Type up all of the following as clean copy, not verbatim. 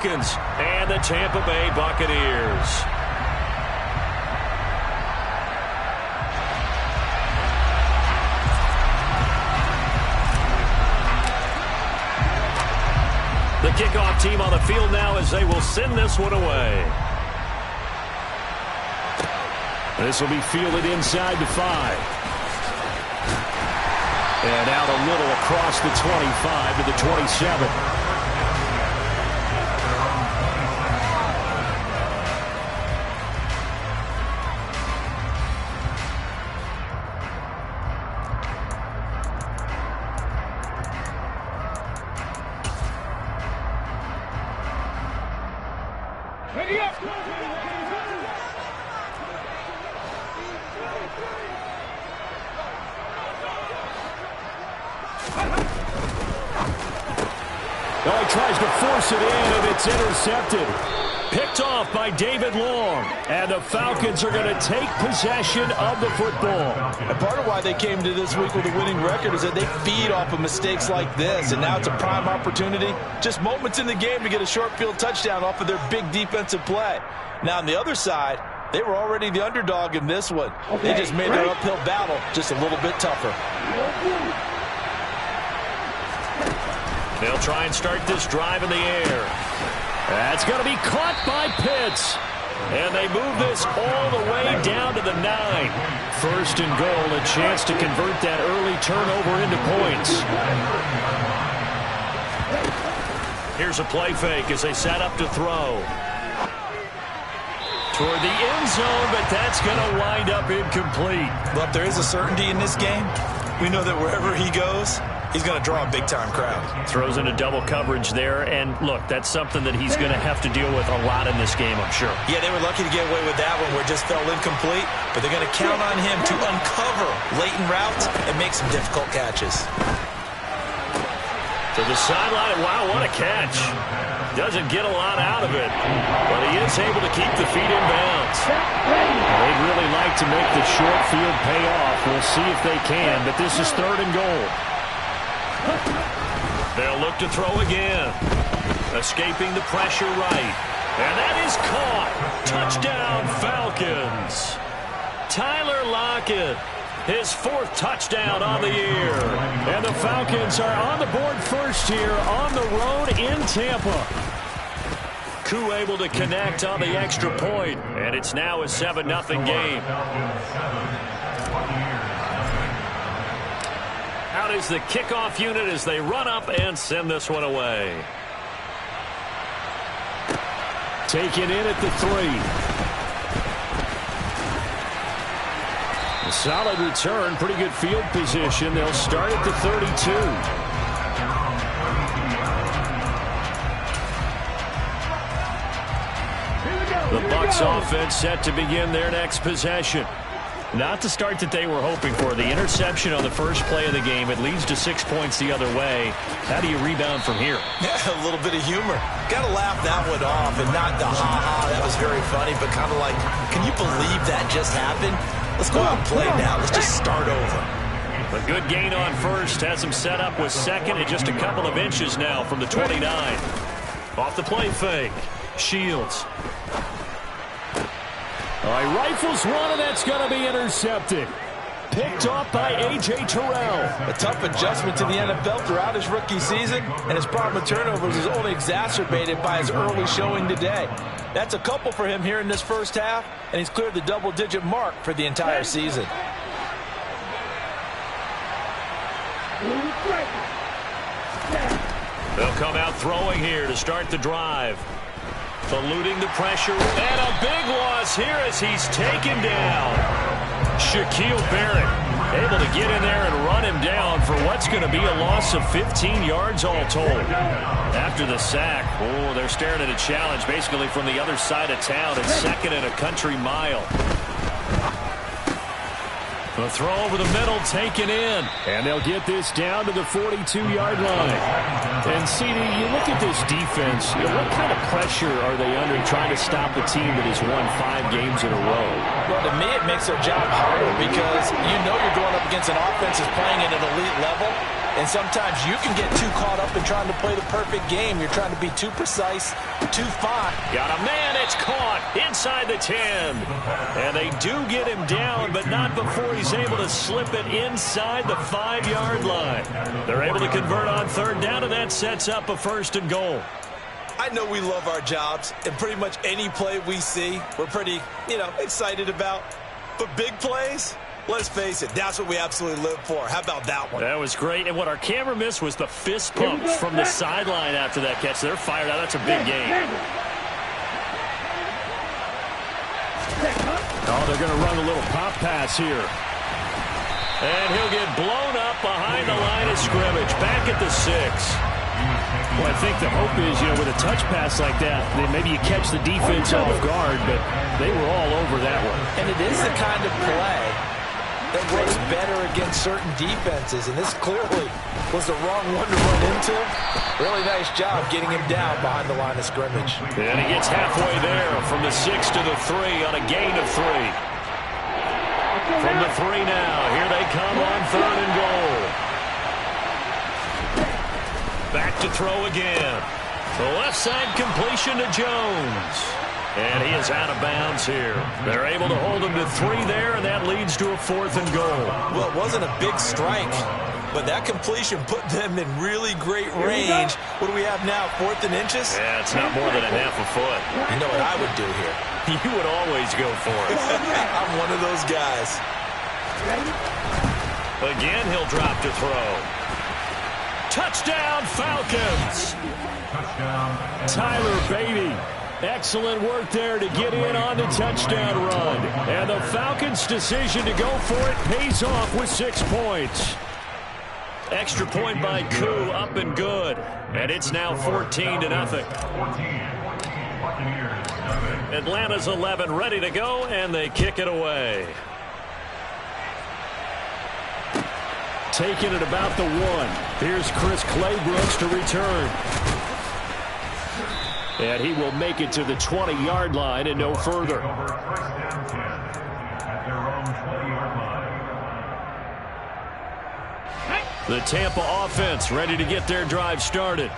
Falcons and the Tampa Bay Buccaneers. The kickoff team on the field now as they will send this one away. This will be fielded inside the 5. And out a little across the 25 to the 27. Oh, he tries to force it in, and it's intercepted. Picked off by David Long. And the Falcons are going to take possession of the football. And part of why they came to this week with a winning record is that they feed off of mistakes like this. And now it's a prime opportunity. Just moments in the game to get a short field touchdown off of their big defensive play. Now, on the other side, they were already the underdog in this one. They just made their uphill battle just a little bit tougher. They'll try and start this drive in the air. That's going to be caught by Pitts. And they move this all the way down to the 9. First and goal, a chance to convert that early turnover into points. Here's a play fake as they set up to throw. Toward the end zone, but that's going to wind up incomplete. Look, there is a certainty in this game. We know that wherever he goes, he's going to draw a big-time crowd. Throws into double coverage there, and look, that's something that he's going to have to deal with a lot in this game, I'm sure. Yeah, they were lucky to get away with that one where it just fell incomplete, but they're going to count on him to uncover latent routes and make some difficult catches. To the sideline, wow, what a catch. Doesn't get a lot out of it, but he is able to keep the feet in bounds. They'd really like to make the short field pay off. We'll see if they can, but this is 3rd and goal. They'll look to throw again. Escaping the pressure right. And that is caught. Touchdown, Falcons. Tyler Lockett, his 4th touchdown on the year. And the Falcons are on the board first here on the road in Tampa. Koo able to connect on the extra point, and it's now a 7-0 game. Out is the kickoff unit as they run up and send this one away. Taken in at the 3. A solid return, pretty good field position. They'll start at the 32. The Bucs offense set to begin their next possession. Not the start that they were hoping for. The interception on the first play of the game. It leads to 6 points the other way. How do you rebound from here? Yeah, a little bit of humor. Got to laugh that one off and not the ha-ha. That was very funny, but kind of like, can you believe that just happened? Let's go out and play now. Let's just start over. A good gain on first. Has him set up with 2nd and just a couple of inches now from the 29. Off the play fake. Shields. All right, rifles one, and that's going to be intercepted. Picked off by A.J. Terrell. A tough adjustment to the NFL throughout his rookie season, and his problem with turnovers is only exacerbated by his early showing today. That's a couple for him here in this first half, and he's cleared the double-digit mark for the entire season. They'll come out throwing here to start the drive. Eluding the pressure, and a big loss here as he's taken down. Shaquille Barrett able to get in there and run him down for what's going to be a loss of 15 yards all told. After the sack, oh, they're staring at a challenge basically from the other side of town. It's 2nd and a country mile. The throw over the middle taken in. And they'll get this down to the 42-yard line. And, CD, you look at this defense, what kind of pressure are they under trying to stop a team that has won 5 games in a row? Well, to me, it makes their job harder because you know you're going up against an offense that's playing at an elite level. And sometimes you can get too caught up in trying to play the perfect game. You're trying to be too precise, too fine. Got a man, it's caught inside the 10. And they do get him down, but not before he's able to slip it inside the 5-yard line. They're able to convert on third down, and that sets up a 1st and goal. I know we love our jobs, and pretty much any play we see, we're pretty, excited about. But big plays, let's face it, that's what we absolutely live for. How about that one? That was great. And what our camera missed was the fist pumps from the sideline after that catch. They're fired out. That's a big game. Oh, they're going to run a little pop pass here. And he'll get blown up behind the line of scrimmage. Back at the 6. Well, I think the hope is, with a touch pass like that, then maybe you catch the defense off guard, but they were all over that one. And it is the kind of play that works better against certain defenses, and this clearly was the wrong one to run into. Really nice job getting him down behind the line of scrimmage. And he gets halfway there from the 6 to the 3 on a gain of 3. From the 3 now, here they come on 3rd and goal. Back to throw again. The left side completion to Jones. And he is out of bounds here. They're able to hold him to 3 there, and that leads to a 4th and goal. Well, it wasn't a big strike, but that completion put them in really great range. What do we have now, 4th and inches? Yeah, it's not more than a half a foot. You know what I would do here? You would always go for it. I'm one of those guys. Again, he'll drop to throw. Touchdown, Falcons! Tyler Beatty. Excellent work there to get in on the touchdown run. And the Falcons' decision to go for it pays off with 6 points. Extra point by Koo, up and good. And it's now 14-0. Atlanta's 11 ready to go, and they kick it away. Taking it about the 1. Here's Chris Claybrooks to return. And he will make it to the 20-yard line and no further. The Tampa offense ready to get their drive started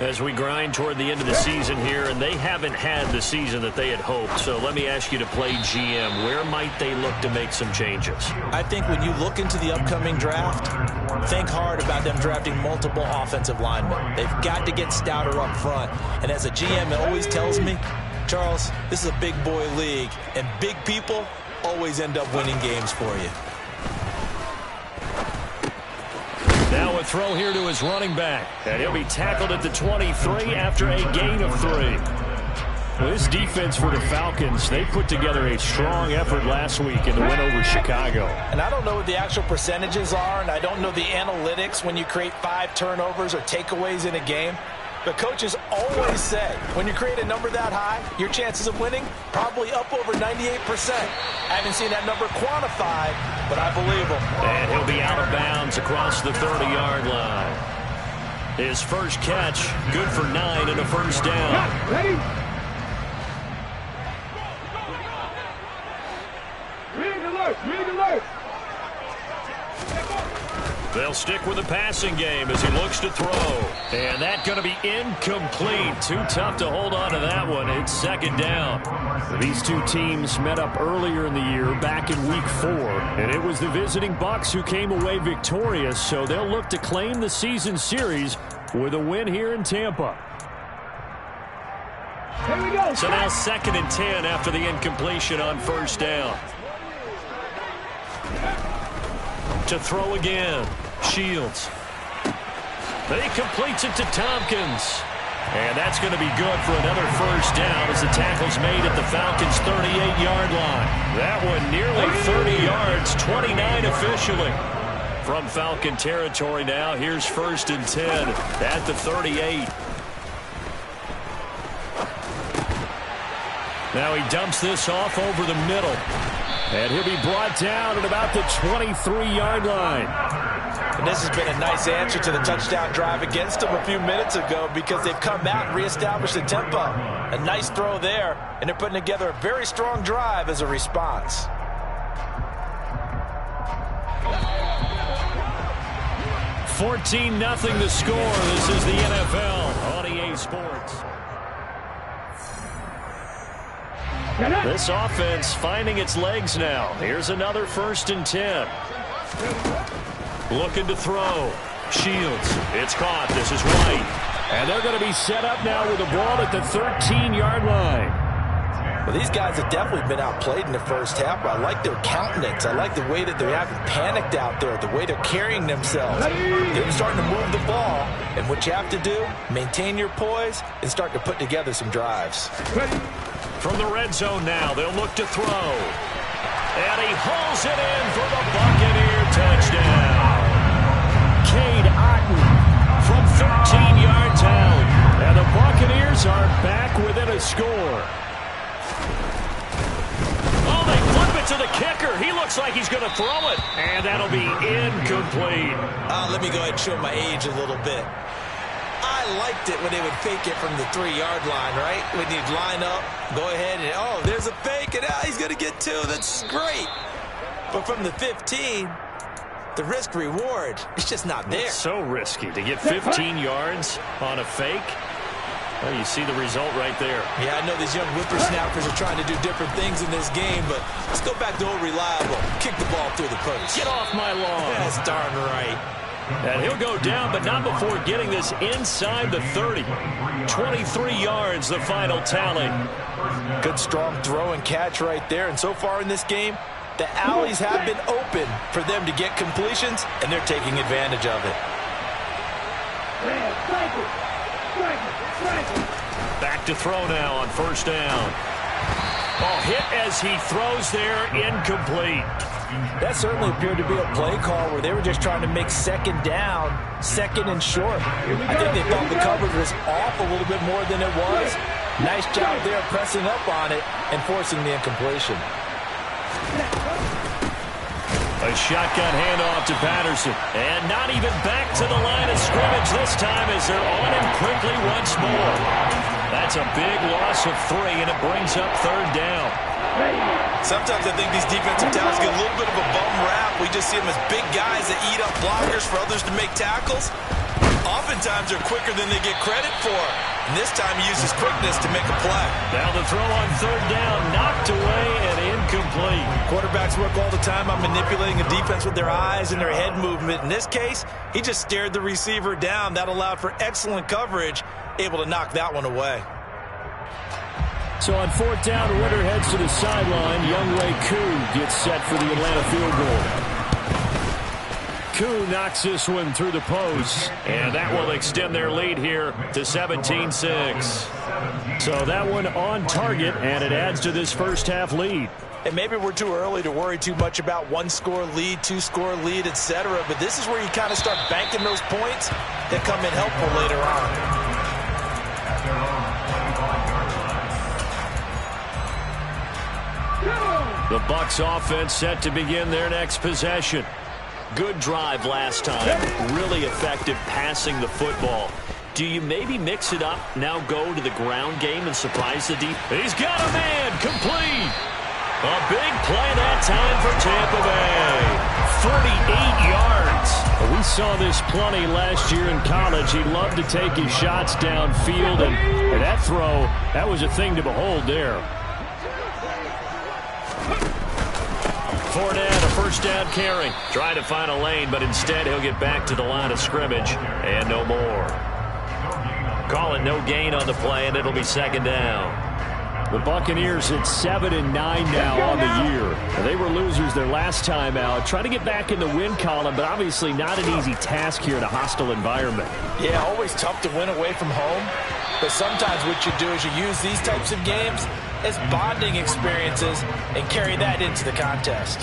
as we grind toward the end of the season here, and they haven't had the season that they had hoped. So let me ask you to play GM. Where might they look to make some changes? I think when you look into the upcoming draft, think hard about them drafting multiple offensive linemen. They've got to get stouter up front. And as a GM, it always tells me, Charles, this is a big boy league, and big people always end up winning games for you. Now a throw here to his running back. And he'll be tackled at the 23 after a gain of 3. Well, this defense for the Falcons, they put together a strong effort last week in the win over Chicago. And I don't know what the actual percentages are, and I don't know the analytics when you create 5 turnovers or takeaways in a game. But coaches always say, when you create a number that high, your chances of winning probably up over 98%. I haven't seen that number quantified, but I believe him. And he'll be out of bounds across the 30-yard line. His first catch, good for 9 and a first down. Ready? Read alert, read alert. They'll stick with the passing game as he looks to throw. And that's going to be incomplete. Too tough to hold on to that one. It's 2nd down. These two teams met up earlier in the year, back in Week 4. And it was the visiting Bucs who came away victorious, so they'll look to claim the season series with a win here in Tampa. Here we go. So now 2nd and 10 after the incompletion on first down. To throw again. Shields. He completes it to Tompkins. And that's going to be good for another first down as the tackle's made at the Falcons' 38-yard line. That one nearly 30 yards, 29 officially. From Falcon territory now, here's 1st and 10 at the 38. Now he dumps this off over the middle. And he'll be brought down at about the 23-yard line. And this has been a nice answer to the touchdown drive against them a few minutes ago because they've come out and reestablished the tempo. A nice throw there, and they're putting together a very strong drive as a response. 14-0 the score. This is the NFL on EA Sports. This offense finding its legs now. Here's another 1st and 10. Looking to throw. Shields. It's caught. This is White. And they're going to be set up now with the ball at the 13-yard line. Well, these guys have definitely been outplayed in the first half, but I like their countenance. I like the way that they haven't panicked out there, the way they're carrying themselves. They're starting to move the ball, and what you have to do, maintain your poise and start to put together some drives. From the red zone now, they'll look to throw. And he hauls it in for the Buccaneer touchdown. Cade Otton from 13 yards out. And the Buccaneers are back within a score. Oh, they flip it to the kicker. He looks like he's going to throw it. And that'll be incomplete. Let me go ahead and show my age a little bit. I liked it when they would fake it from the 3-yard line, right? When you'd line up, go ahead and, oh, there's a fake, and he's going to get 2. That's great. But from the 15, the risk-reward, it's just not there. It's so risky to get 15 yards on a fake. Well, you see the result right there. Yeah, I know these young whippersnappers are trying to do different things in this game, but let's go back to old reliable. Kick the ball through the post. Get off my lawn. That's darn right. And he'll go down, but not before getting this inside the 30. 23 yards, the final tally. Good, strong throw and catch right there. And so far in this game, the alleys have been open for them to get completions, and they're taking advantage of it. Back to throw now on 1st down. Ball hit as he throws there, incomplete. That certainly appeared to be a play call where they were just trying to make 2nd down, 2nd and short. I think they thought the coverage was off a little bit more than it was. Nice job there pressing up on it and forcing the incompletion. A shotgun handoff to Patterson. And not even back to the line of scrimmage this time as they're on him quickly once more. That's a big loss of 3, and it brings up 3rd down. Sometimes I think these defensive tackles get a little bit of a bum rap. We just see them as big guys that eat up blockers for others to make tackles. Oftentimes they're quicker than they get credit for. And this time he uses quickness to make a play. Now the throw on 3rd down, knocked away and incomplete. Quarterbacks work all the time on manipulating a defense with their eyes and their head movement. In this case, he just stared the receiver down. That allowed for excellent coverage, able to knock that one away. So on 4th down, Ritter heads to the sideline. Younghoe Koo gets set for the Atlanta field goal. Koo knocks this one through the post, and that will extend their lead here to 17-6. So that one on target, and it adds to this first half lead. And maybe we're too early to worry too much about 1-score lead, 2-score lead, etc. But this is where you kind of start banking those points that come in helpful later on. The Bucs offense set to begin their next possession. Good drive last time. Really effective passing the football. Do you maybe mix it up, now go to the ground game and surprise the deep? He's got a man, complete. A big play that time for Tampa Bay. 48 yards. We saw this plenty last year in college. He loved to take his shots downfield, and that throw, that was a thing to behold there. Fournette, a 1st down carry. Trying to find a lane, but instead he'll get back to the line of scrimmage. And no more. Call it no gain on the play, and it'll be 2nd down. The Buccaneers at 7-9 now on the year. They were losers their last time out. Trying to get back in the win column, but obviously not an easy task here in a hostile environment. Yeah, always tough to win away from home. But sometimes what you do is you use these types of games as bonding experiences and carry that into the contest.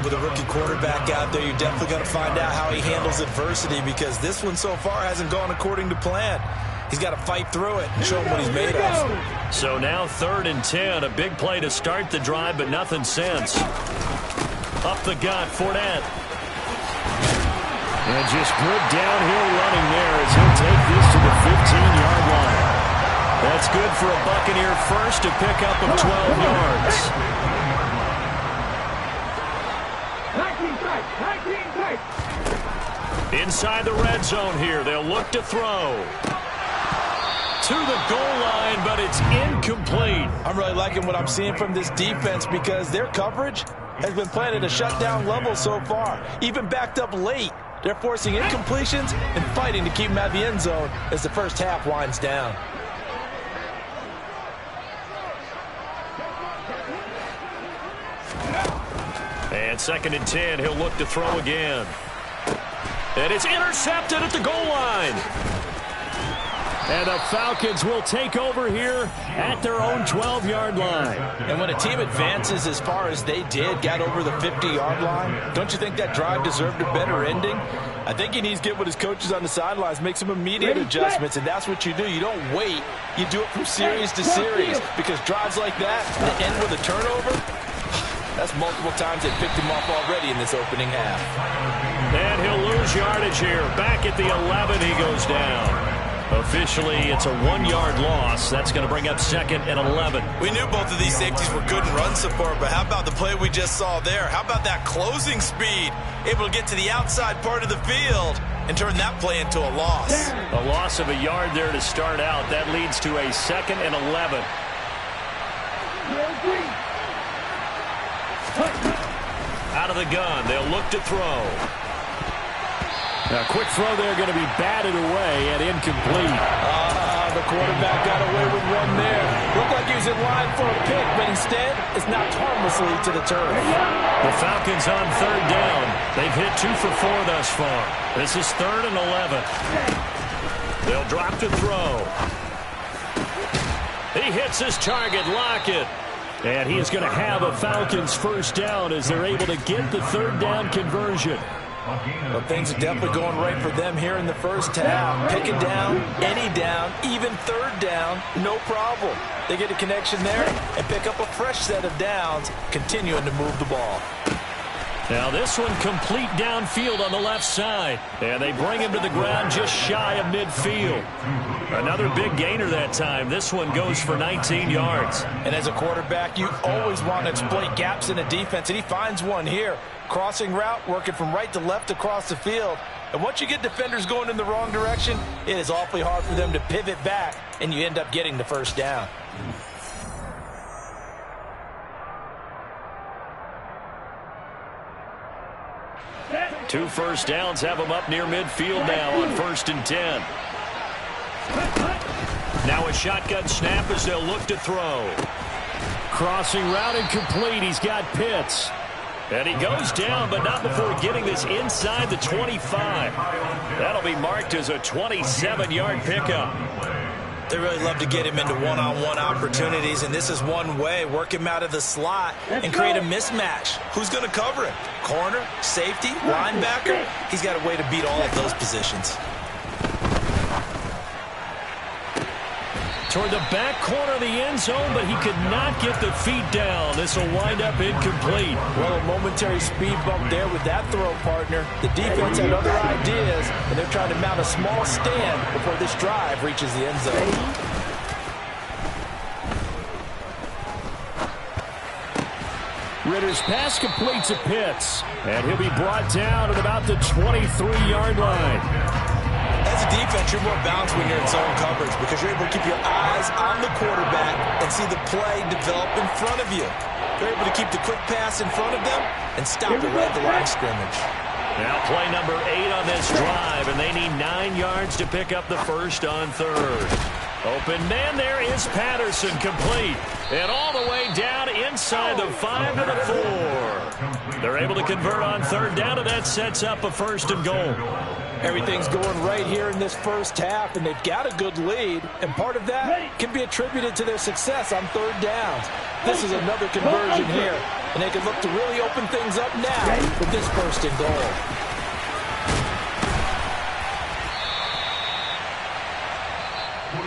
With a rookie quarterback out there, you're definitely going to find out how he handles adversity, because this one so far hasn't gone according to plan. He's got to fight through it and show him what he's made of. So now 3rd and 10, a big play to start the drive, but nothing since. Up the gut, Fournette. And just good downhill running there as he'll take this to the 15-yard line. That's good for a Buccaneer first to pick up of 12 yards. Inside the red zone here, they'll look to throw. To the goal line, but it's incomplete. I'm really liking what I'm seeing from this defense because their coverage has been playing at a shutdown level so far. Even backed up late, they're forcing incompletions and fighting to keep them out of the end zone as the first half winds down. And 2nd and 10, he'll look to throw again. And it's intercepted at the goal line. And the Falcons will take over here at their own 12-yard line. And when a team advances as far as they did, got over the 50-yard line, don't you think that drive deserved a better ending? I think he needs to get with his coaches on the sidelines, make some immediate adjustments, and that's what you do. You don't wait. You do it from series to series because drives like that that end with a turnover, that's multiple times they picked him off already in this opening half. And he'll lose yardage here. Back at the 11, he goes down. Officially, it's a 1-yard loss. That's going to bring up 2nd and 11. We knew both of these safeties were good in run support, but how about the play we just saw there? How about that closing speed? Able to get to the outside part of the field and turn that play into a loss. A loss of a yard there to start out. That leads to a 2nd and 11. Out of the gun, they'll look to throw. A quick throw there going to be batted away and incomplete. The quarterback got away with one there. Looked like he was in line for a pick, but instead it's knocked harmlessly to the turf. The Falcons on 3rd down. They've hit 2 for 4 thus far. This is 3rd and 11. They'll drop to throw. He hits his target, Lockett. And he is going to have a Falcons first down as they're able to get the 3rd down conversion. Well, things are definitely going right for them here in the first half. Pick it down, any down, even 3rd down, no problem. They get a connection there and pick up a fresh set of downs, continuing to move the ball. Now this one complete downfield on the left side. And they bring him to the ground just shy of midfield. Another big gainer that time. This one goes for 19 yards. And as a quarterback, you always want to exploit gaps in a defense, and he finds one here. Crossing route, working from right to left across the field. And once you get defenders going in the wrong direction, it is awfully hard for them to pivot back, and you end up getting the first down. Two first downs have them up near midfield now on 1st and 10. Now a shotgun snap as they'll look to throw. Crossing route incomplete. He's got Pitts. And he goes down, but not before getting this inside the 25. That'll be marked as a 27-yard pickup. They really love to get him into one-on-one opportunities, and this is one way. Work him out of the slot and create a mismatch. Who's going to cover him? Corner, safety, linebacker? He's got a way to beat all of those positions. Toward the back corner of the end zone, but he could not get the feet down. This will wind up incomplete. Well, a momentary speed bump there with that throw, partner. The defense had other ideas, and they're trying to mount a small stand before this drive reaches the end zone. Ritter's pass completes at Pitts, and he'll be brought down at about the 23-yard line. As a defense, you're more balanced when you're in zone coverage because you're able to keep your eyes on the quarterback and see the play develop in front of you. You're able to keep the quick pass in front of them and stop it right at the line of scrimmage. Now play number 8 on this drive, and they need 9 yards to pick up the first on 3rd. Open man there is Patterson, complete. And all the way down inside the 5 to the 4. They're able to convert on 3rd down, and that sets up a 1st and goal. Everything's going right here in this first half, and they've got a good lead, and part of that can be attributed to their success on 3rd downs. This is another conversion here, and they can look to really open things up now with this 1st and goal.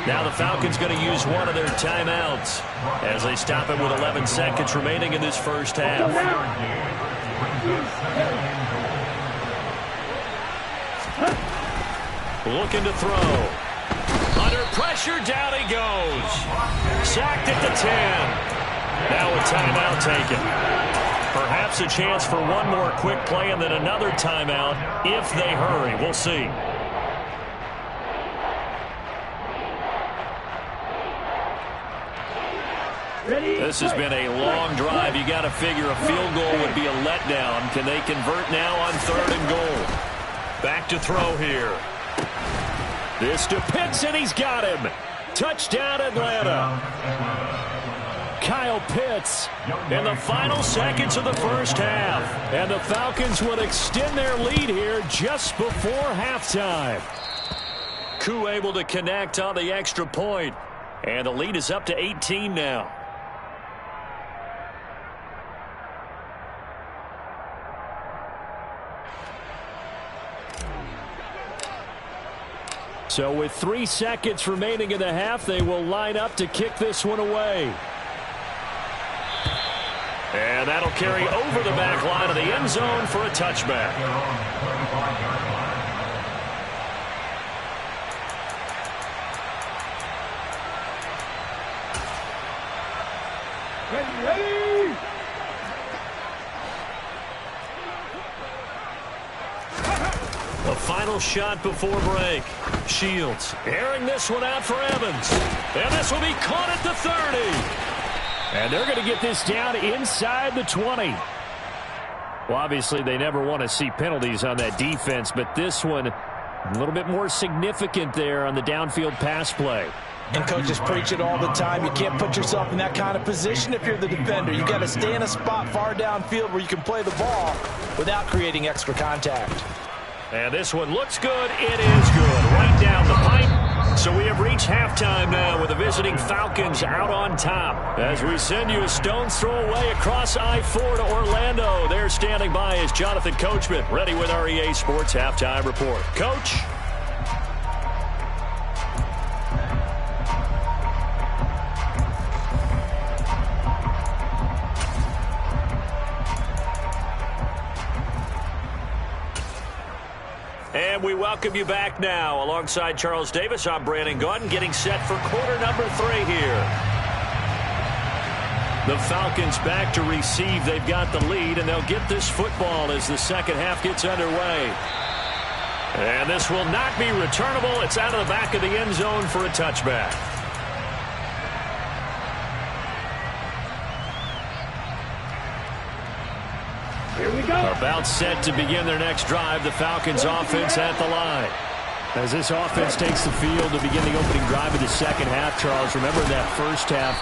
Now the Falcons going to use one of their timeouts as they stop it with 11 seconds remaining in this first half. Looking to throw. Under pressure, down he goes. Sacked at the 10. Now a timeout taken. Perhaps a chance for one more quick play and then another timeout if they hurry. We'll see. This has been a long drive. You got to figure a field goal would be a letdown. Can they convert now on 3rd and goal? Back to throw here. This to Pitts, and he's got him. Touchdown, Atlanta. Kyle Pitts in the final seconds of the first half. And the Falcons would extend their lead here just before halftime. Koo able to connect on the extra point. And the lead is up to 18 now. So with 3 seconds remaining in the half, they will line up to kick this one away. And that'll carry over the back line of the end zone for a touchback. Ready! The final shot before break. Shields airing this one out for Evans. And this will be caught at the 30. And they're going to get this down inside the 20. Well, obviously, they never want to see penalties on that defense, but this one a little bit more significant there on the downfield pass play. And coaches preach it all the time. You can't put yourself in that kind of position if you're the defender. You got to stay in a spot far downfield where you can play the ball without creating extra contact. And this one looks good. It is good. Right down the pipe. So we have reached halftime now with the visiting Falcons out on top. As we send you a stone's throw away across I-4 to Orlando. There standing by is Jonathan Coachman, ready with our EA Sports Halftime Report. Coach. And we welcome you back now. Alongside Charles Davis, I'm Brandon Gaudin, getting set for quarter number 3 here. The Falcons back to receive. They've got the lead, and they'll get this football as the second half gets underway. And this will not be returnable. It's out of the back of the end zone for a touchback. Here we go. About set to begin their next drive. The Falcons offense at the line. As this offense takes the field to begin the opening drive of the second half, Charles, remember that first half,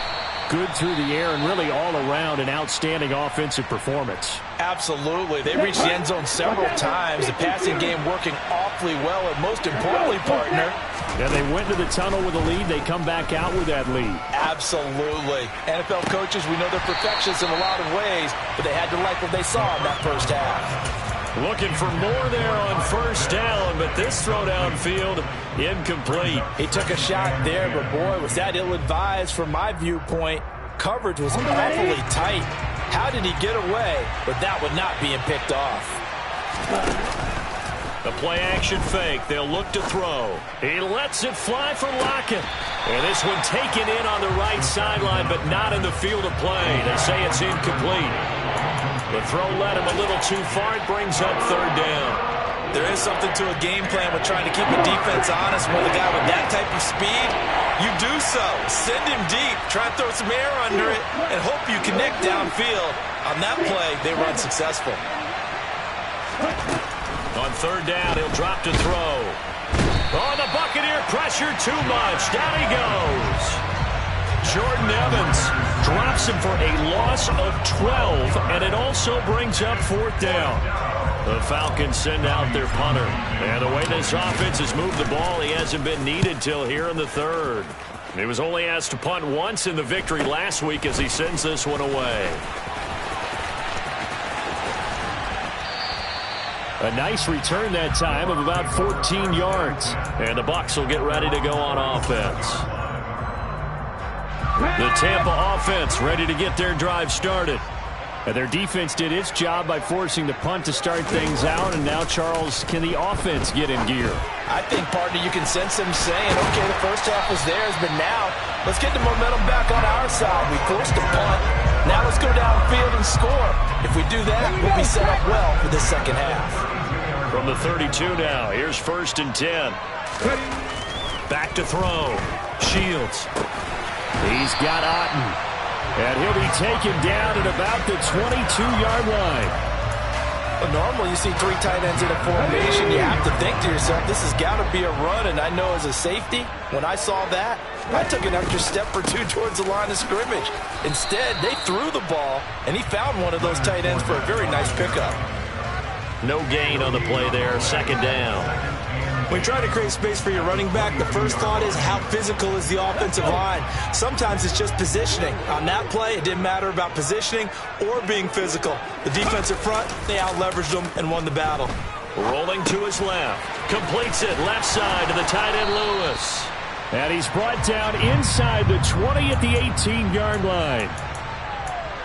good through the air and really all around an outstanding offensive performance. Absolutely. They reached the end zone several times. The passing game working awfully well, and most importantly, partner, and they went to the tunnel with a lead. They come back out with that lead. Absolutely. NFL coaches, we know they're perfectionists in a lot of ways, but they had to like what they saw in that first half. Looking for more there on first down, but this throw downfield incomplete. He took a shot there, but boy, was that ill-advised from my viewpoint. Coverage was awfully tight. How did he get away with that one not being picked off? The play action fake. They'll look to throw. He lets it fly for Lockett. And this one taken in on the right sideline, but not in the field of play. They say it's incomplete. The throw led him a little too far. It brings up third down. There is something to a game plan with trying to keep a defense honest. With a guy with that type of speed, you do so. Send him deep. Try and throw some air under it and hope you connect downfield. On that play, they were unsuccessful. On third down, he'll drop to throw. Oh, the Buccaneer pressure too much. Down he goes. Jordan Evans drops him for a loss of 12, and it also brings up fourth down. The Falcons send out their punter. And the way this offense has moved the ball, he hasn't been needed till here in the third. He was only asked to punt once in the victory last week as he sends this one away. A nice return that time of about 14 yards. And the Bucs will get ready to go on offense. The Tampa offense ready to get their drive started. And their defense did its job by forcing the punt to start things out. And now, Charles, can the offense get in gear? I think, partner, you can sense them saying, okay, the first half was theirs, but now let's get the momentum back on our side. We forced a punt. Now let's go downfield and score. If we do that, we'll be set up well for this second half. From the 32 now, here's 1st and 10. Back to throw. Shields. He's got Otten. And he'll be taken down at about the 22-yard line. Well, normally you see 3 tight ends in a formation. You have to think to yourself, this has got to be a run. And I know as a safety, when I saw that, I took an extra step or 2 towards the line of scrimmage. Instead, they threw the ball, and he found one of those tight ends for a very nice pickup. No gain on the play there, 2nd down. When you try to create space for your running back, the first thought is how physical is the offensive line. Sometimes it's just positioning. On that play, it didn't matter about positioning or being physical. The defensive front, they out-leveraged them and won the battle. Rolling to his left. Completes it left side to the tight end Lewis. And he's brought down inside the 20 at the 18-yard line.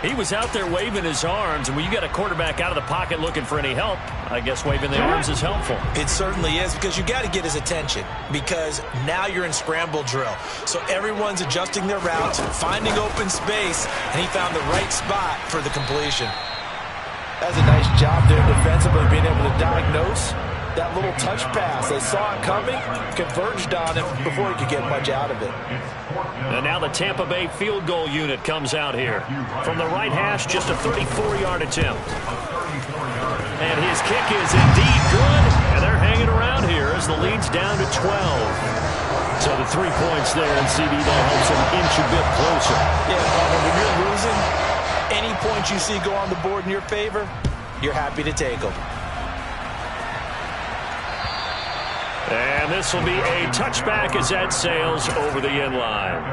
He was out there waving his arms, and when you got a quarterback out of the pocket looking for any help, I guess waving the arms is helpful. It certainly is, because you got to get his attention, because now you're in scramble drill. So everyone's adjusting their routes, finding open space, and he found the right spot for the completion. That's a nice job there defensively, being able to diagnose that little touch pass. They saw it coming, converged on him before he could get much out of it. And now the Tampa Bay field goal unit comes out here. From the right hash, just a 34-yard attempt. And his kick is indeed good. And they're hanging around here as the lead's down to 12. So the 3 points there, and CD, that helps them inch a bit closer. Yeah, when you're losing, any points you see go on the board in your favor, you're happy to take them. And this will be a touchback as that sails over the end line.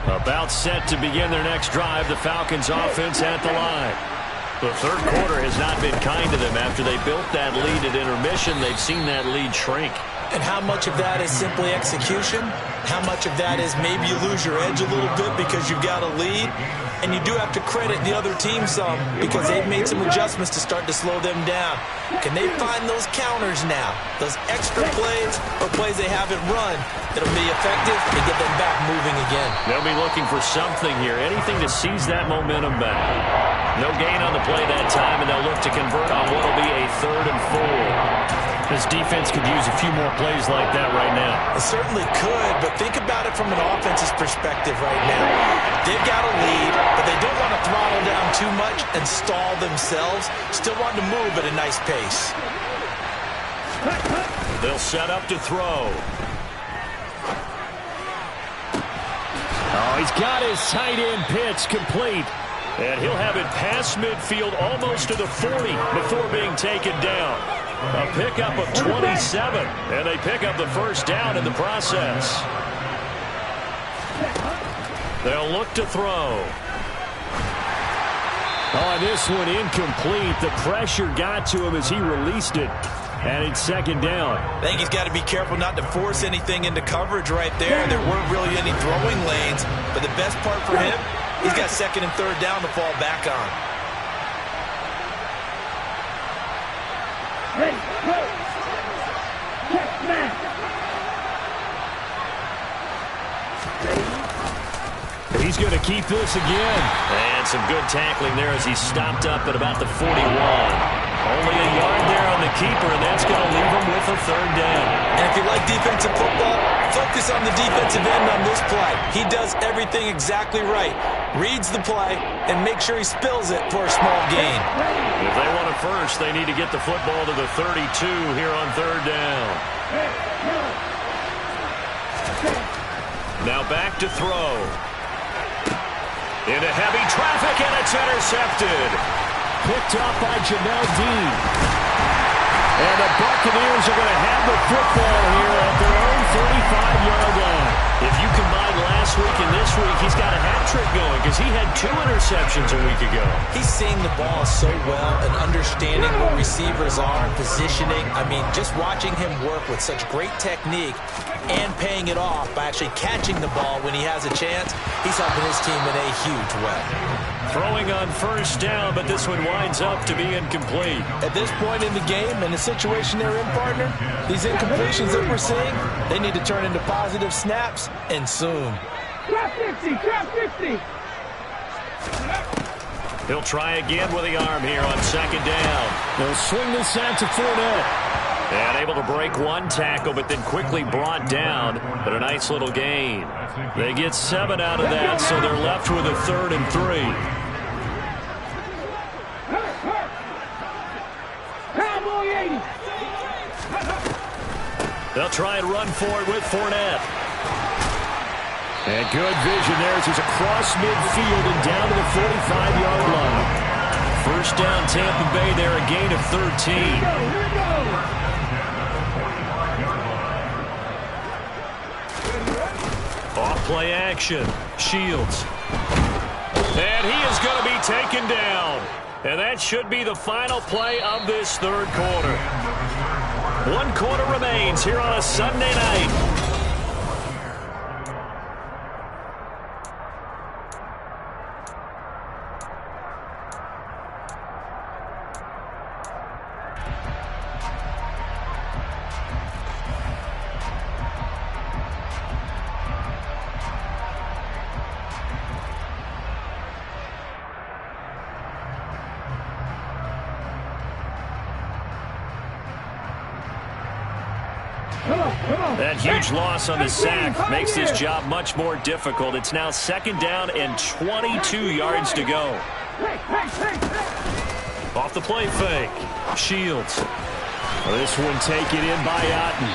About set to begin their next drive, the Falcons offense at the line. The third quarter has not been kind to them. After they built that lead at intermission, they've seen that lead shrink. And how much of that is simply execution? How much of that is maybe you lose your edge a little bit because you've got a lead? And you do have to credit the other team some, because they've made some adjustments to start to slow them down. Can they find those counters now? Those extra plays or plays they haven't run that'll be effective and get them back moving again. They'll be looking for something here, anything to seize that momentum back. No gain on the play that time, and they'll look to convert on what will be a 3rd and 4. This defense could use a few more plays like that right now. It certainly could, but think about it from an offense's perspective right now. They've got a lead, but they don't want to throttle down too much and stall themselves. Still want to move at a nice pace. They'll set up to throw. Oh, he's got his tight end pitch complete. And he'll have it past midfield almost to the 40 before being taken down. A pickup of 27, and they pick up the first down in the process. They'll look to throw. Oh, this one incomplete. The pressure got to him as he released it, and it's 2nd down. I think he's got to be careful not to force anything into coverage right there. There weren't really any throwing lanes, but the best part for him, he's got 2nd and 3rd down to fall back on. Ready, go! Check, man! He's going to keep this again. And some good tackling there as he stopped up at about the 41. Only a yard there on the keeper, and that's going to leave him with a 3rd down. And if you like defensive football, focus on the defensive end on this play. He does everything exactly right. Reads the play and make sure he spills it for a small gain. If they want a first, they need to get the football to the 32 here on 3rd down. Now back to throw. Into heavy traffic, and it's intercepted. Picked up by Jamel Dean. And the Buccaneers are going to have the football here at their own 35-yard line. If you combine last week and this week, he's got a hat trick going because he had 2 interceptions a week ago. He's seeing the ball so well and understanding where receivers are, positioning. I mean, just watching him work with such great technique and paying it off by actually catching the ball when he has a chance, he's helping his team in a huge way. Throwing on first down, but this one winds up to be incomplete. At this point in the game and the situation they're in, partner, these incompletions that we're seeing, they need to turn into positive snaps, and soon. Drop 50, drop 50. He'll try again with the arm here on second down. They'll swing this out to Fournette. And able to break one tackle, but then quickly brought down. But a nice little gain. They get 7 out of that, so they're left with a 3rd and 3. Cowboy 80. They'll try and run for it with Fournette. And good vision there as he's across midfield and down to the 45-yard line. First down, Tampa Bay there, a gain of 13. Here we go. Off play action. Shields. And he is going to be taken down. And that should be the final play of this third quarter. 1 quarter remains here on a Sunday night. That huge loss on the sack makes this job much more difficult. It's now second down and 22 yards to go. Off the play fake. Shields. This one taken in by Otten.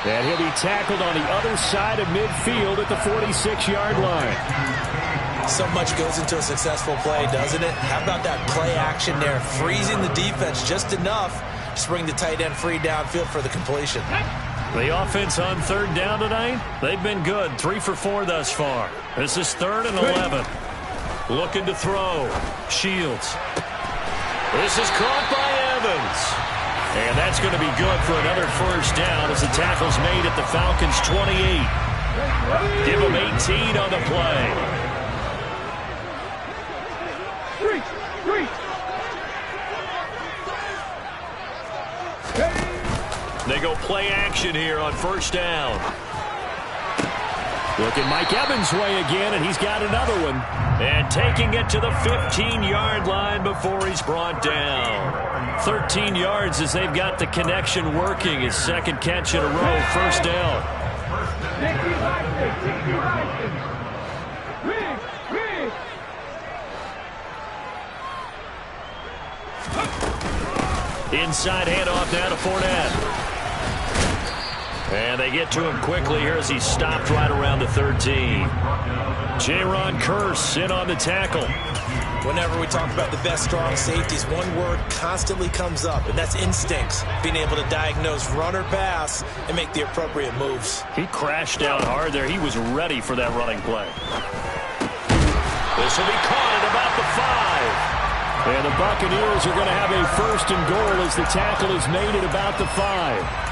And he'll be tackled on the other side of midfield at the 46-yard line. So much goes into a successful play, doesn't it? How about that play action there? Freezing the defense just enough to bring the tight end free downfield for the completion. The offense on third down tonight, they've been good. 3 for 4 thus far. This is 3rd and 11. Looking to throw. Shields. This is caught by Evans. And that's going to be good for another first down as the tackle's made at the Falcons' 28. Give them 18 on the play. They go play action here on first down. Looking Mike Evans' way again, and he's got another one. And taking it to the 15-yard line before he's brought down. 13 yards as they've got the connection working. His second catch in a row, first down. Inside handoff now to Fournette. And they get to him quickly here as he's stopped right around the 13. Jaron Kearse in on the tackle. Whenever we talk about the best strong safeties, one word constantly comes up, and that's instincts. Being able to diagnose run or pass and make the appropriate moves. He crashed down hard there. He was ready for that running play. This will be caught at about the 5. And the Buccaneers are going to have a 1st and goal as the tackle is made at about the 5.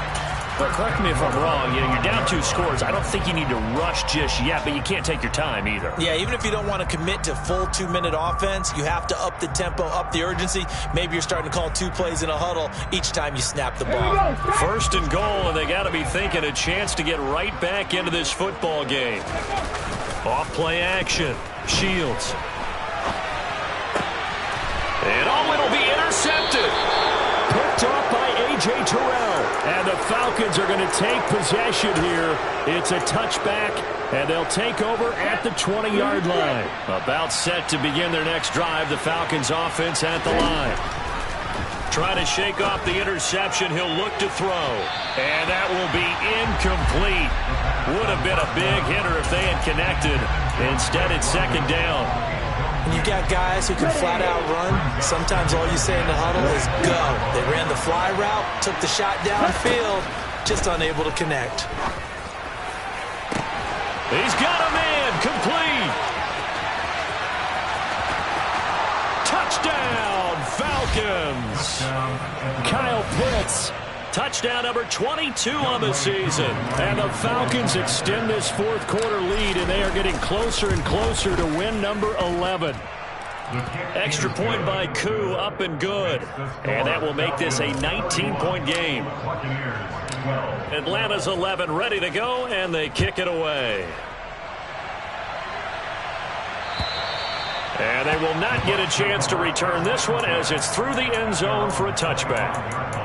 But correct me if I'm wrong, you're down 2 scores. I don't think you need to rush just yet, but you can't take your time either. Yeah, even if you don't want to commit to full 2-minute offense, you have to up the tempo, up the urgency. Maybe you're starting to call 2 plays in a huddle each time you snap the ball. 1st and goal, and they got to be thinking a chance to get right back into this football game. Off play action. Shields. And it'll be intercepted. Picked off by A.J. Terrell. And the Falcons are going to take possession here. It's a touchback, and they'll take over at the 20-yard line. About set to begin their next drive. The Falcons offense at the line. Trying to shake off the interception. He'll look to throw. And that will be incomplete. Would have been a big hitter if they had connected. Instead, it's second down. And you've got guys who can flat out run. Sometimes all you say in the huddle is go. They ran the fly route, took the shot downfield, just unable to connect. He's got a man, complete. Touchdown, Falcons. Kyle Pitts. Touchdown number 22 on the season. And the Falcons extend this 4th quarter lead, and they are getting closer and closer to win number 11. Extra point by Koo, up and good. And that will make this a 19-point game. Atlanta's 11 ready to go, and they kick it away. And they will not get a chance to return this one as it's through the end zone for a touchback.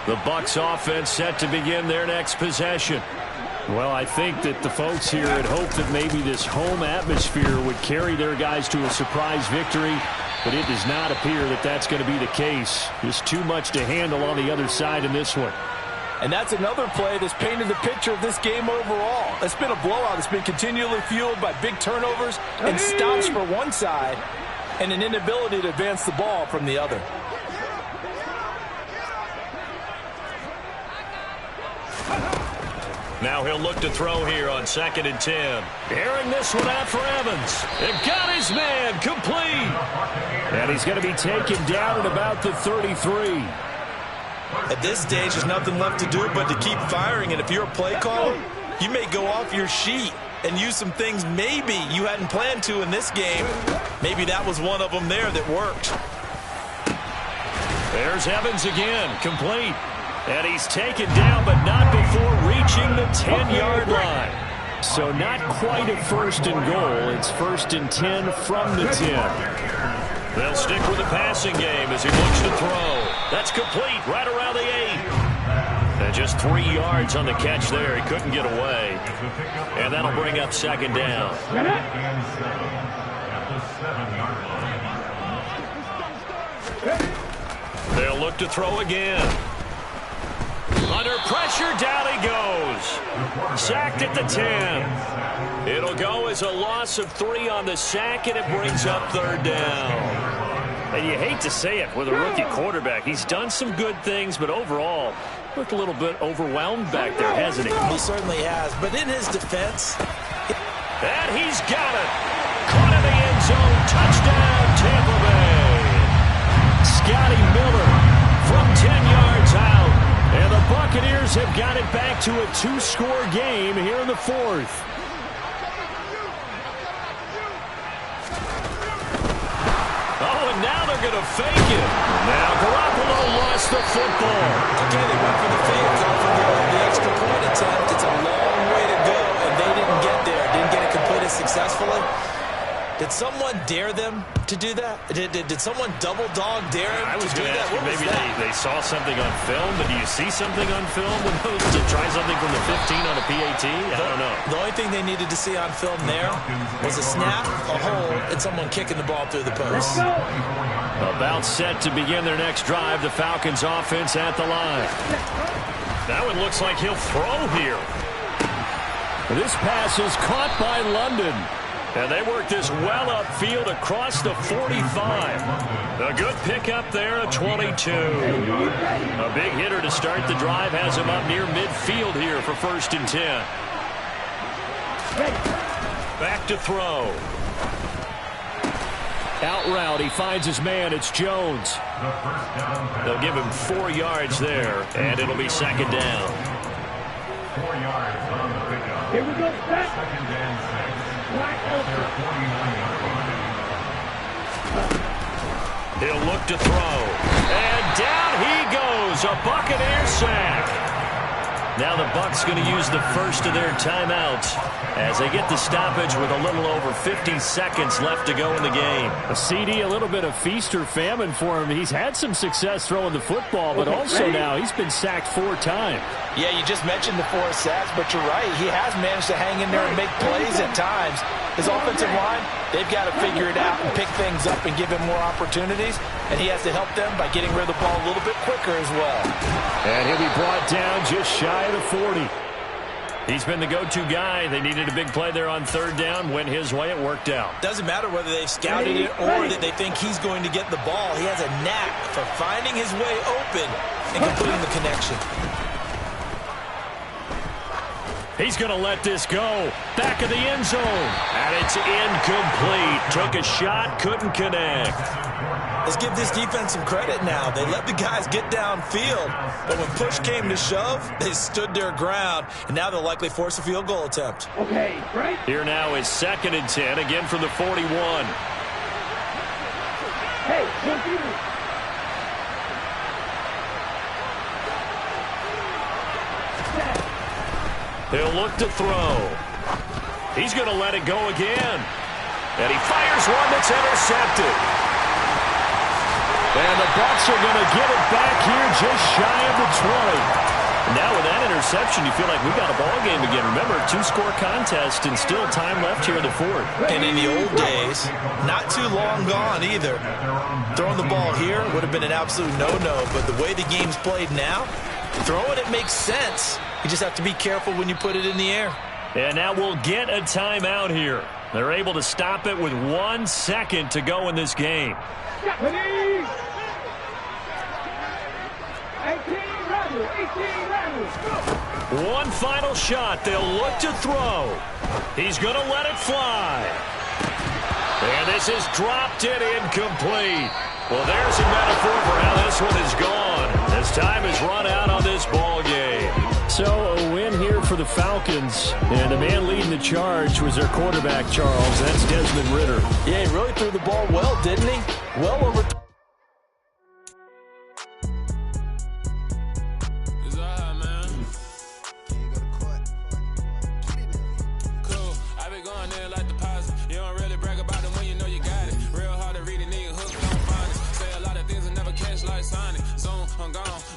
The Bucs offense set to begin their next possession. Well, I think that the folks here had hoped that maybe this home atmosphere would carry their guys to a surprise victory, but it does not appear that that's going to be the case. Just too much to handle on the other side in this one. And that's another play that's painted the picture of this game overall. It's been a blowout. It's been continually fueled by big turnovers and stops for one side and an inability to advance the ball from the other. Now he'll look to throw here on 2nd and 10. Airing this one out for Evans. It got his man complete. And he's going to be taken down at about the 33. At this stage, there's nothing left to do but to keep firing. And if you're a play caller, you may go off your sheet and use some things maybe you hadn't planned to in this game. Maybe that was one of them there that worked. There's Evans again, complete. And he's taken down, but not before reaching the 10-yard line. So not quite a 1st and goal. It's 1st and 10 from the 10. They'll stick with the passing game as he looks to throw. That's complete right around the 8. And just 3 yards on the catch there. He couldn't get away. And that'll bring up 2nd down. They'll look to throw again. Under pressure, down he goes. Sacked at the 10. It'll go as a loss of 3 on the sack, and it brings up 3rd down. And you hate to say it with a rookie quarterback. He's done some good things, but overall, looked a little bit overwhelmed back there, hasn't he? He certainly has, but in his defense. And he's got it. Caught in the end zone. Touchdown, Tampa Bay. Scotty Miller from 10 yards out. And the Buccaneers have got it back to a 2-score game here in the 4th. Oh, and now they're going to fake it. Now Garoppolo lost the football. Okay, they went for the fake off of the extra point attempt. It's a long way to go, and they didn't get there. Didn't get it completed successfully. Did someone dare them to do that? Did someone double dog dare him to do that? What maybe they saw something on film, but do you see something on film to try something from the 15 on a PAT? I don't know. The only thing they needed to see on film there was a snap, a hole, and someone kicking the ball through the post. About set to begin their next drive, the Falcons offense at the line. That one looks like he'll throw here. This pass is caught by London. And they work this well upfield across the 45. A good pickup there at 22. A big hitter to start the drive has him up near midfield here for 1st and 10. Back to throw. Out route, he finds his man. It's Jones. They'll give him 4 yards there, and it'll be 2nd down. 4 yards on the pickup. Here we go, set. 2nd and 6. He'll look to throw. And down he goes. A Buccaneer sack. Now the Bucs going to use the first of their timeouts as they get the stoppage with a little over 50 seconds left to go in the game. A CD, a little bit of feast or famine for him. He's had some success throwing the football, but also now he's been sacked 4 times. Yeah, you just mentioned the 4 sacks, but you're right. He has managed to hang in there and make plays at times. His offensive line, they've got to figure it out and pick things up and give him more opportunities, and he has to help them by getting rid of the ball a little bit quicker as well. And he'll be brought down just shy of the 40. He's been the go-to guy. They needed a big play there on 3rd down. Went his way. It worked out. Doesn't matter whether they've scouted it or that they think he's going to get the ball. He has a knack for finding his way open and completing the connection. He's going to let this go. Back of the end zone. And it's incomplete. Took a shot, couldn't connect. Let's give this defense some credit now. They let the guys get downfield, but when push came to shove, they stood their ground, and now they'll likely force a field goal attempt. Okay, right. Here now is 2nd and 10, again from the 41. Hey, computer. He'll look to throw. He's going to let it go again. And he fires one that's intercepted. And the Bucs are going to get it back here just shy of the 20. Now with that interception, you feel like we got a ball game again. Remember, 2-score contest and still time left here in the 4th. And in the old days, not too long gone either. Throwing the ball here would have been an absolute no-no, but the way the game's played now, throwing it makes sense. You just have to be careful when you put it in the air. And now we'll get a timeout here. They're able to stop it with 1 second to go in this game. 18 One final shot. They'll look to throw. He's going to let it fly. And this is dropped in incomplete. Well, there's a metaphor for how this one is gone. As time has run out on this ball game. So a win here for the Falcons. And the man leading the charge was their quarterback, Charles. That's Desmond Ridder. Yeah, he really threw the ball well, didn't he? Well over.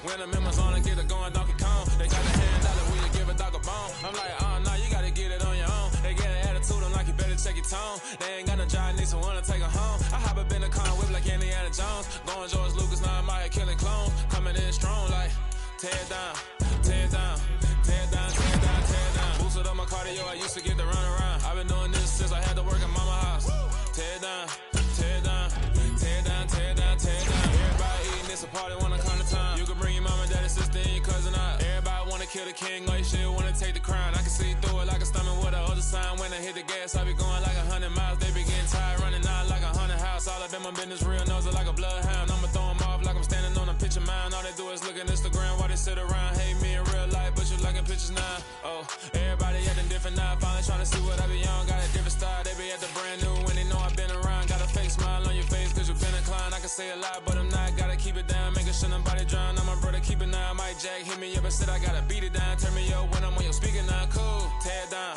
When the members on and get it going, Donkey Kong. They got the hand out when you give a dog a bone. I'm like, oh, no, you got to get it on your own. They get an attitude, I'm like, you better check your tone. They ain't got no job, need someone to take her home. I hop up in the car, whip like Indiana Jones. Going George Lucas, now I'm out here killing clones. Coming in strong like, tear down, tear down, tear down, tear down, tear down. Boosted up my cardio, I used to get to run around. I've been doing this since I had to work in mama house. Tear down, tear down, tear down, tear down, tear down. Everybody eating this a party when I come to time. You can bring your mama, daddy, sister, and your cousin out. Everybody wanna kill the king, like shit, wanna take the crown. I can see through it like a stomach with a other sign. When I hit the gas, I be going like 100 miles. They be getting tired, running out like 100 house. All up in my business, real nose like a bloodhound. I'ma throw them off like I'm standing on a picture mound. All they do is look at Instagram while they sit around. Hate me in real life, but you liking pictures now. Oh, everybody acting different now. Finally trying to see what I be on. Got a different style, they be at the brand new when they know I've been around. Got a fake smile on your face cause you been inclined. I can say a lot, but I'm not. Gotta keep it down, making sure nobody drown. I'm my brother, keep it now. Mike Jack hit me up and said I gotta beat it down. Turn me up when I'm on your speaker now. Cool, tear down,